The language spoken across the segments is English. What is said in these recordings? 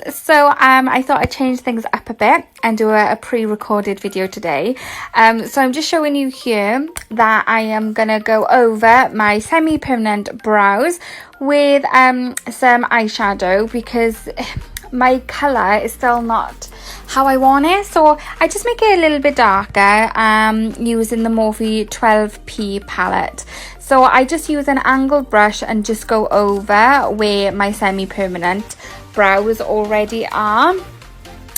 So I thought I'd change things up a bit and do a pre-recorded video today. So I'm just showing you here that I am gonna go over my semi-permanent brows with some eyeshadow because my colour is still not how I want it, so I just make it a little bit darker using the Morphe 12P palette. So I just use an angled brush and just go over where my semi-permanent brows already are.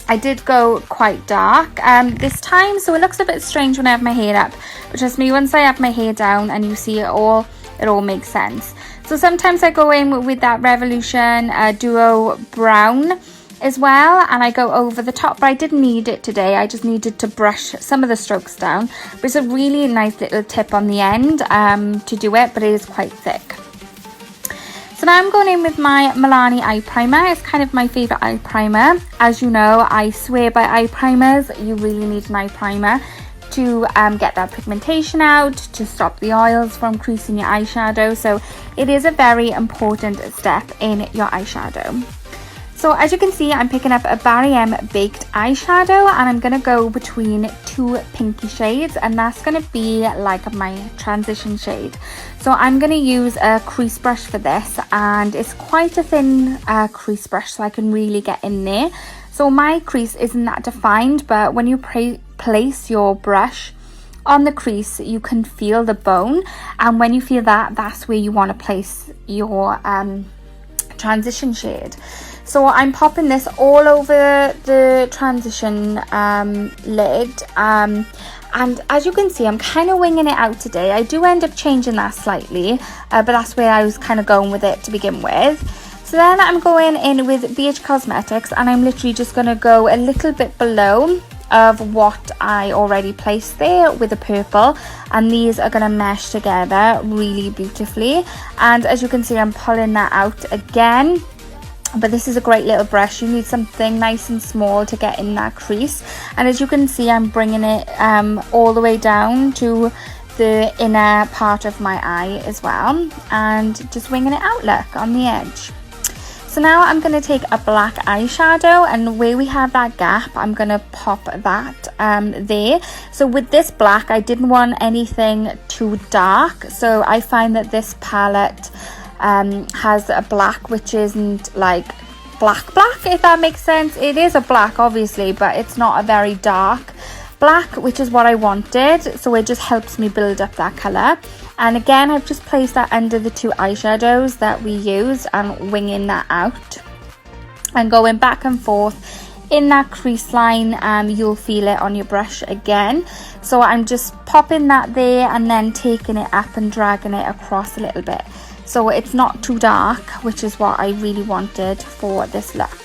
I did go quite dark this time, so it looks a bit strange when I have my hair up, but trust me, once I have my hair down and you see it all makes sense. So sometimes I go in with that Revolution Duo Brown as well, and I go over the top, but I didn't need it today. I just needed to brush some of the strokes down. But it's a really nice little tip on the end to do it, but it is quite thick. So now I'm going in with my Milani eye primer. It's kind of my favourite eye primer. As you know, I swear by eye primers. You really need an eye primer to get that pigmentation out, to stop the oils from creasing your eyeshadow. So it is a very important step in your eyeshadow. So as you can see, I'm picking up a Barry M Baked eyeshadow, and I'm going to go between two pinky shades, and that's going to be like my transition shade. So I'm going to use a crease brush for this, and it's quite a thin crease brush, so I can really get in there. So my crease isn't that defined, but when you place your brush on the crease, you can feel the bone, and when you feel that, that's where you want to place your transition shade. So I'm popping this all over the transition lid, and as you can see, I'm kind of winging it out today. I do end up changing that slightly, but that's where I was kind of going with it to begin with. So then I'm going in with BH Cosmetics, and I'm literally just going to go a little bit below of what I already placed there with the purple, and these are going to mesh together really beautifully. And as you can see, I'm pulling that out again, but this is a great little brush. You need something nice and small to get in that crease, and as you can see, I'm bringing it all the way down to the inner part of my eye as well, and just winging it out, look, on the edge. So now I'm going to take a black eyeshadow, and where we have that gap, I'm going to pop that there. So with this black, I didn't want anything too dark, so I find that this palette has a black which isn't like black, if that makes sense. It is a black, obviously, but it's not a very dark black, which is what I wanted, so it just helps me build up that colour. And again, I've just placed that under the two eyeshadows that we used and winging that out and going back and forth in that crease line. You'll feel it on your brush again, so I'm just popping that there and then taking it up and dragging it across a little bit, so it's not too dark, which is what I really wanted for this look.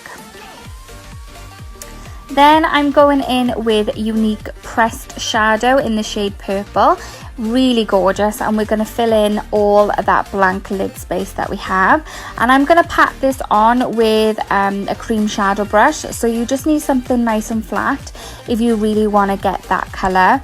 Then I'm going in with Younique Pressed Shadow in the shade Purple. Really gorgeous, and we're going to fill in all of that blank lid space that we have. And I'm going to pat this on with a cream shadow brush, so you just need something nice and flat if you really want to get that colour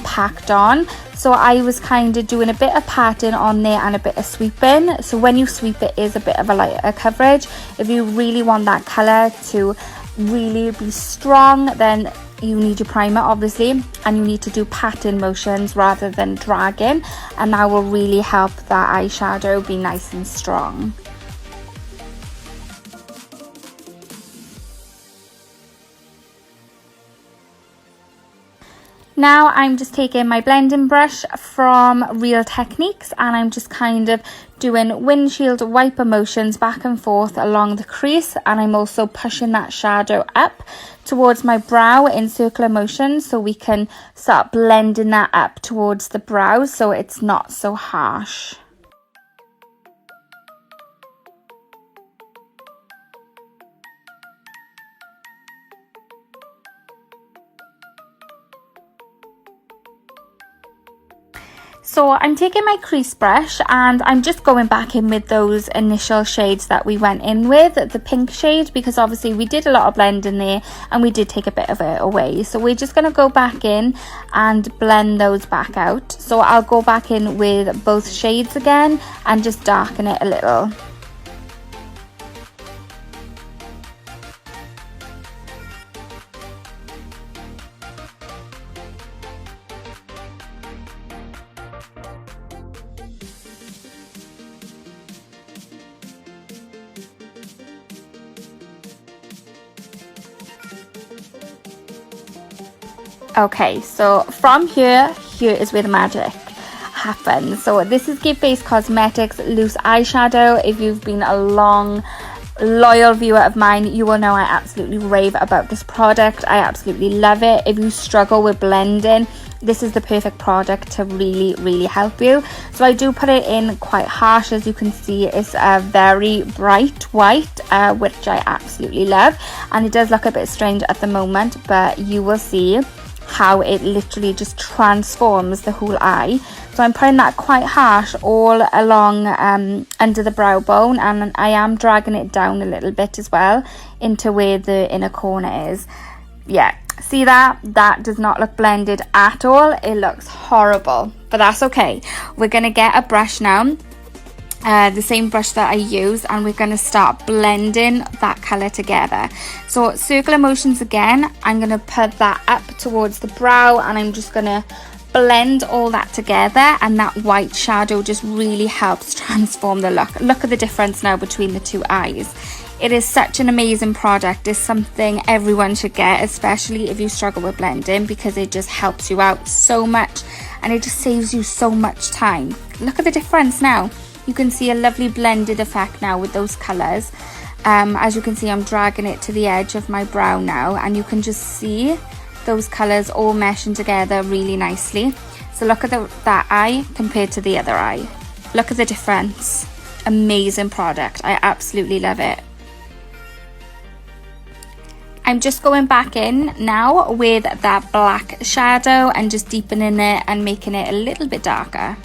packed on. So I was kind of doing a bit of patting on there and a bit of sweeping. So when you sweep, it is a bit of a lighter coverage. If you really want that colour to really be strong, then you need your primer, obviously, and you need to do patting motions rather than dragging, and that will really help that eyeshadow be nice and strong. Now I'm just taking my blending brush from Real Techniques, and I'm just kind of doing windshield wiper motions back and forth along the crease, and I'm also pushing that shadow up towards my brow in circular motions, so we can start blending that up towards the brow so it's not so harsh. So I'm taking my crease brush and I'm just going back in with those initial shades that we went in with, the pink shade, because obviously we did a lot of blending there and we did take a bit of it away. So we're just going to go back in and blend those back out. So I'll go back in with both shades again and just darken it a little. Okay, so from here is where the magic happens. So this is Give Face Cosmetics loose eyeshadow. If you've been a long loyal viewer of mine, you will know I absolutely rave about this product. I absolutely love it. If you struggle with blending, this is the perfect product to really help you. So I do put it in quite harsh. As you can see, it's a very bright white, which I absolutely love, and it does look a bit strange at the moment, but you will see how it literally just transforms the whole eye. So I'm putting that quite harsh all along under the brow bone, and I am dragging it down a little bit as well into where the inner corner is. Yeah, see that does not look blended at all. It looks horrible, but that's okay. We're gonna get a brush now, the same brush that I use, and we're going to start blending that colour together. So circular motions again, I'm going to put that up towards the brow, and I'm just going to blend all that together, and that white shadow just really helps transform the look. Look at the difference now between the two eyes. It is such an amazing product. It's something everyone should get, especially if you struggle with blending, because it just helps you out so much and it just saves you so much time. Look at the difference now. You can see a lovely blended effect now with those colours. As you can see, I'm dragging it to the edge of my brow now, and you can just see those colours all meshing together really nicely. So look at that eye compared to the other eye. Look at the difference. Amazing product. I absolutely love it. I'm just going back in now with that black shadow and just deepening it and making it a little bit darker.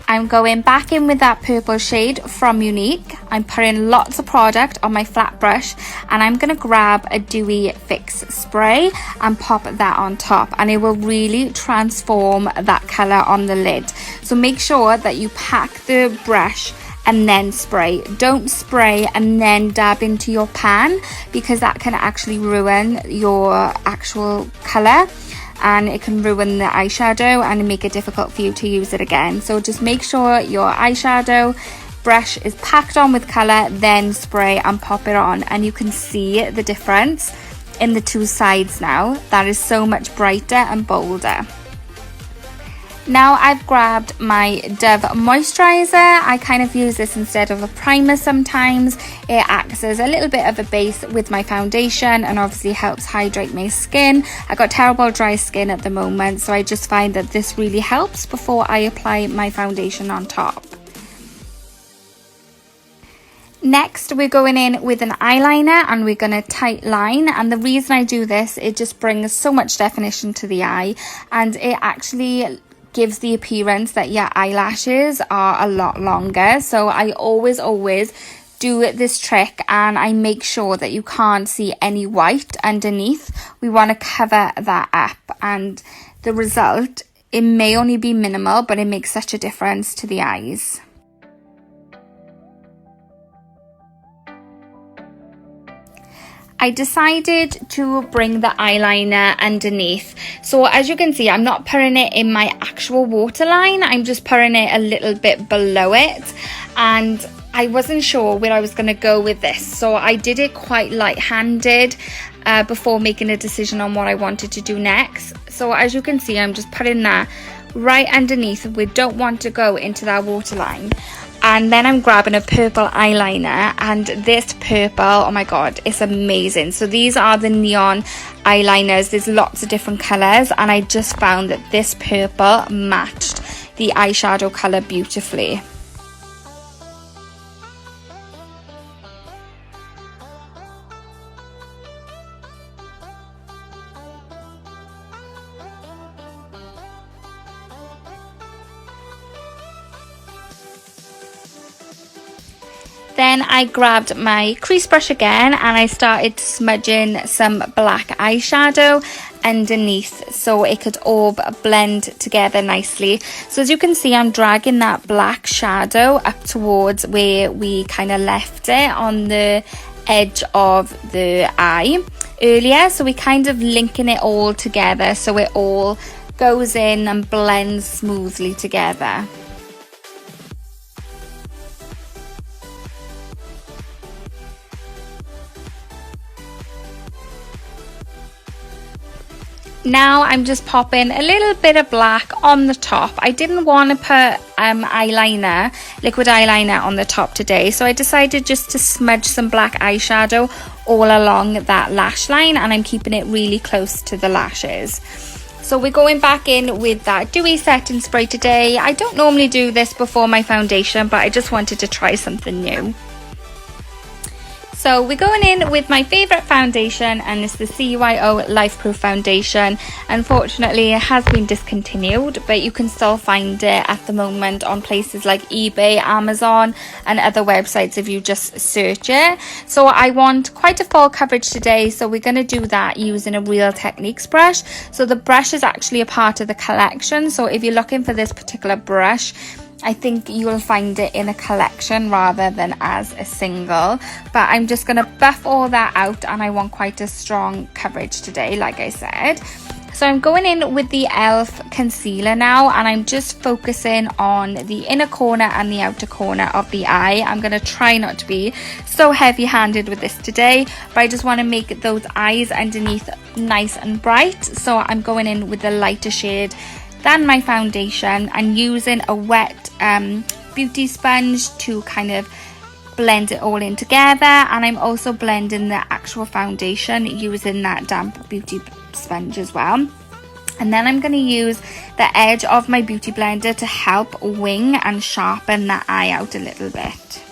I'm going back in with that purple shade from Younique. I'm putting lots of product on my flat brush, and I'm going to grab a dewy fix spray and pop that on top, and it will really transform that colour on the lid. So make sure that you pack the brush and then spray. Don't spray and then dab into your pan, because that can actually ruin your actual colour, and it can ruin the eyeshadow and make it difficult for you to use it again. So just make sure your eyeshadow brush is packed on with colour, then spray and pop it on, and you can see the difference in the two sides now. That is so much brighter and bolder. Now I've grabbed my Dove moisturiser. I kind of use this instead of a primer sometimes. It acts as a little bit of a base with my foundation and obviously helps hydrate my skin. I've got terrible dry skin at the moment, so I just find that this really helps before I apply my foundation on top. Next, we're going in with an eyeliner, and we're going to tight line, and the reason I do this, it just brings so much definition to the eye, and it actually gives the appearance that your eyelashes are a lot longer. So I always do this trick, and I make sure that you can't see any white underneath. We want to cover that up, and the result, it may only be minimal, but it makes such a difference to the eyes. I decided to bring the eyeliner underneath. So as you can see, I'm not putting it in my actual waterline. I'm just putting it a little bit below it. And I wasn't sure where I was going to go with this. So I did it quite light-handed before making a decision on what I wanted to do next. So as you can see, I'm just putting that right underneath. We don't want to go into that waterline. And then I'm grabbing a purple eyeliner, and this purple, oh my god, it's amazing. So these are the neon eyeliners. There's lots of different colours, and I just found that this purple matched the eyeshadow colour beautifully. Then I grabbed my crease brush again, and I started smudging some black eyeshadow underneath so it could all blend together nicely. So as you can see, I'm dragging that black shadow up towards where we kind of left it on the edge of the eye. earlier, so we're kind of linking it all together so it all goes in and blends smoothly together. Now I'm just popping a little bit of black on the top. I didn't want to put eyeliner, liquid eyeliner on the top today, so I decided just to smudge some black eyeshadow all along that lash line, and I'm keeping it really close to the lashes. So we're going back in with that dewy setting spray today. I don't normally do this before my foundation, but I just wanted to try something new. So we're going in with my favourite foundation, and it's the CYO Lifeproof foundation. Unfortunately, it has been discontinued, but you can still find it at the moment on places like eBay, Amazon and other websites if you just search it. So I want quite a full coverage today, so we're going to do that using a Real Techniques brush. So the brush is actually a part of the collection, so if you're looking for this particular brush, I think you'll find it in a collection rather than as a single. But I'm just going to buff all that out, and I want quite a strong coverage today, like I said. So I'm going in with the e.l.f. concealer now, and I'm just focusing on the inner corner and the outer corner of the eye. I'm going to try not to be so heavy-handed with this today, but I just want to make those eyes underneath nice and bright. So I'm going in with the lighter shade than my foundation and using a wet beauty sponge to kind of blend it all in together, and I'm also blending the actual foundation using that damp beauty sponge as well. And then I'm going to use the edge of my beauty blender to help wing and sharpen that eye out a little bit.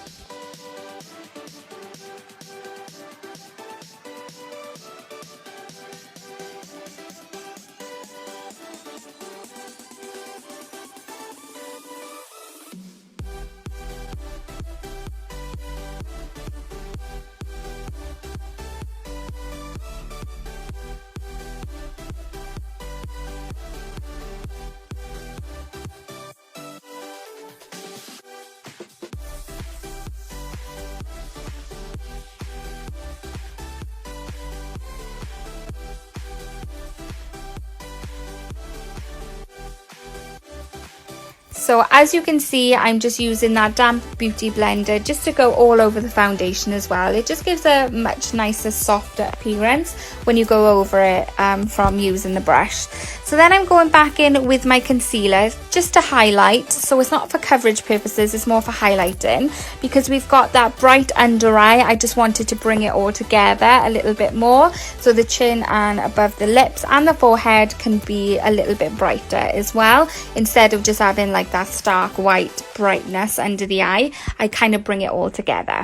So as you can see, I'm just using that damp beauty blender just to go all over the foundation as well. It just gives a much nicer, softer appearance when you go over it from using the brush. So then I'm going back in with my concealer just to highlight. So it's not for coverage purposes, it's more for highlighting. Because we've got that bright under eye, I just wanted to bring it all together a little bit more. So the chin and above the lips and the forehead can be a little bit brighter as well. Instead of just having like that stark white brightness under the eye, I kind of bring it all together.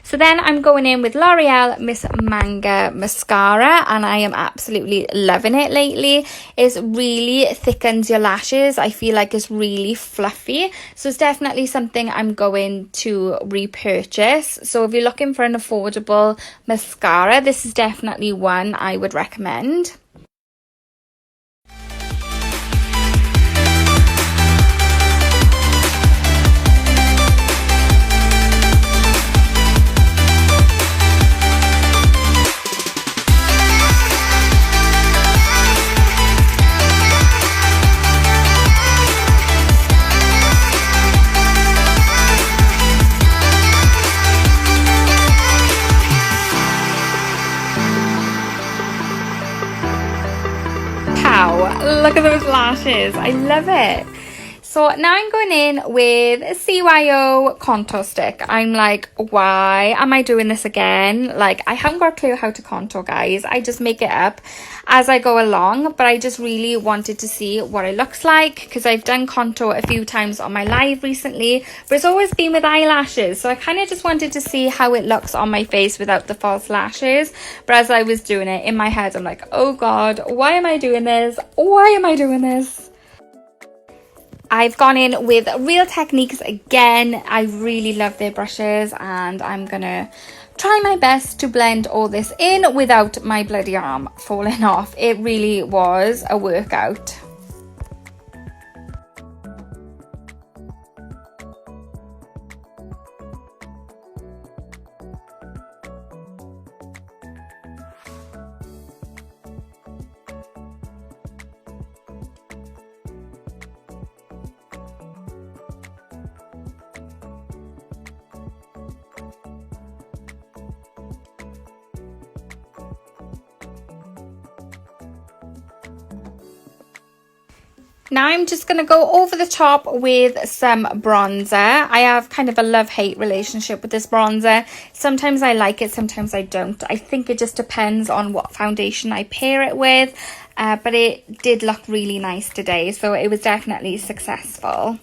So then I'm going in with L'Oreal Miss Manga mascara, and I am absolutely loving it lately. It really thickens your lashes. I feel like it's really fluffy, so it's definitely something I'm going to repurchase. So if you're looking for an affordable mascara, this is definitely one I would recommend. Look at those lashes, I love it. So now I'm going in with a CYO contour stick. I'm like, why am I doing this again? Like, I haven't got a clue how to contour, guys. I just make it up as I go along, but I just really wanted to see what it looks like, because I've done contour a few times on my live recently, but it's always been with eyelashes. So I kind of just wanted to see how it looks on my face without the false lashes. But as I was doing it in my head, I'm like, oh God, why am I doing this? Why am I doing this? I've gone in with Real Techniques again. I really love their brushes, and I'm gonna try my best to blend all this in without my bloody arm falling off. It really was a workout. Now I'm just going to go over the top with some bronzer. I have kind of a love-hate relationship with this bronzer. Sometimes I like it, sometimes I don't. I think it just depends on what foundation I pair it with. But it did look really nice today, so it was definitely successful.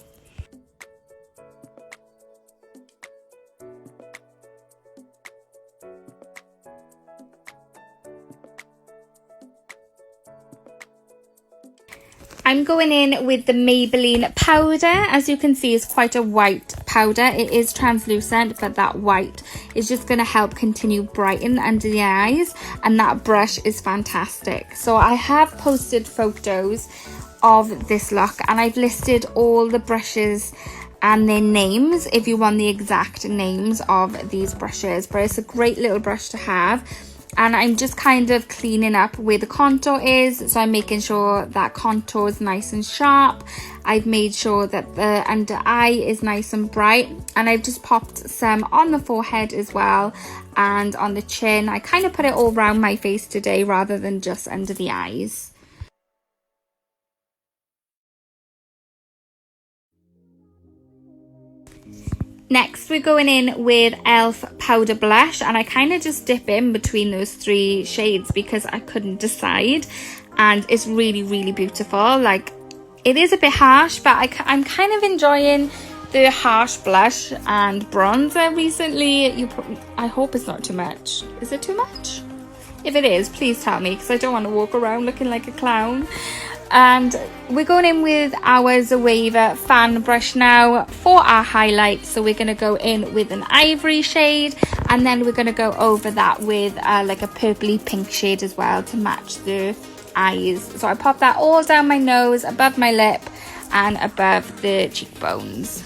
I'm going in with the Maybelline powder. As you can see, it's quite a white powder. It is translucent, but that white is just going to help continue brighten under the eyes, and that brush is fantastic. So I have posted photos of this look, and I've listed all the brushes and their names if you want the exact names of these brushes, but it's a great little brush to have. And I'm just kind of cleaning up where the contour is, so I'm making sure that contour is nice and sharp. I've made sure that the under eye is nice and bright, and I've just popped some on the forehead as well and on the chin. I kind of put it all around my face today rather than just under the eyes. Next, we're going in with e.l.f. powder blush, and I kind of just dip in between those three shades because I couldn't decide, and it's really, really beautiful. Like, it is a bit harsh, but I'm kind of enjoying the harsh blush and bronzer recently. I hope it's not too much. Is it too much? If it is, please tell me, because I don't want to walk around looking like a clown. And we're going in with our Shockwave fan brush now for our highlight. So we're going to go in with an ivory shade, and then we're going to go over that with like a purpley pink shade as well to match the eyes. So I pop that all down my nose, above my lip and above the cheekbones.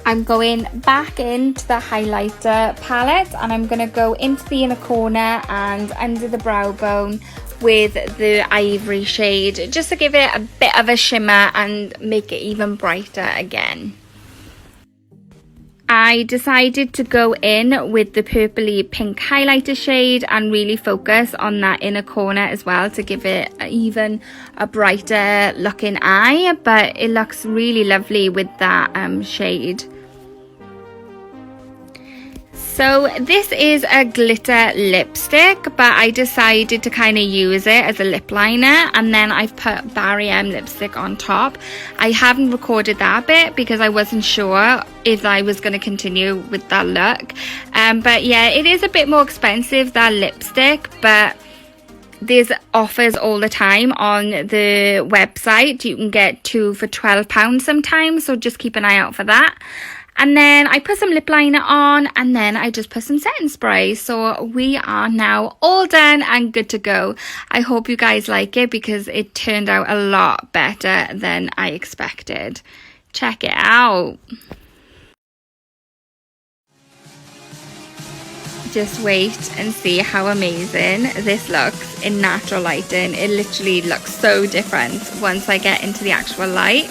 I'm going back into the highlighter palette, and I'm going to go into the inner corner and under the brow bone with the ivory shade, just to give it a bit of a shimmer and make it even brighter again. I decided to go in with the purpley pink highlighter shade and really focus on that inner corner as well to give it even a brighter looking eye, but it looks really lovely with that shade. So this is a glitter lipstick, but I decided to kind of use it as a lip liner, and then I've put Barry M lipstick on top. I haven't recorded that bit because I wasn't sure if I was going to continue with that look. But yeah, it is a bit more expensive, that lipstick, but there's offers all the time on the website. You can get 2 for £12 sometimes, so just keep an eye out for that. And then I put some lip liner on, and then I just put some setting spray. So we are now all done and good to go. I hope you guys like it because it turned out a lot better than I expected. Check it out. Just wait and see how amazing this looks in natural lighting. It literally looks so different once I get into the actual light.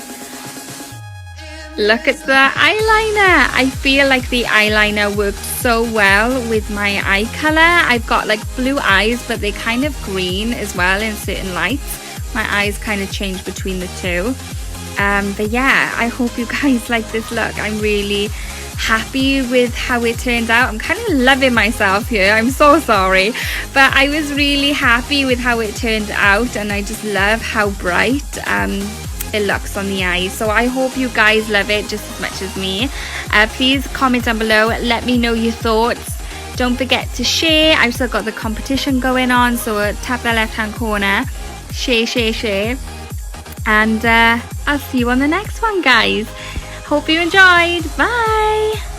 Look at the eyeliner. I feel like the eyeliner worked so well with my eye color. I've got like blue eyes, but they're kind of green as well in certain lights. My eyes kind of change between the two. But yeah, I hope you guys like this look. I'm really happy with how it turned out. I'm kind of loving myself here. I'm so sorry, but I was really happy with how it turned out, and I just love how bright it looks on the eyes. So I hope you guys love it just as much as me. Please comment down below, let me know your thoughts. Don't forget to share. I've still got the competition going on, so tap the left hand corner, share, and I'll see you on the next one, guys. Hope you enjoyed. Bye.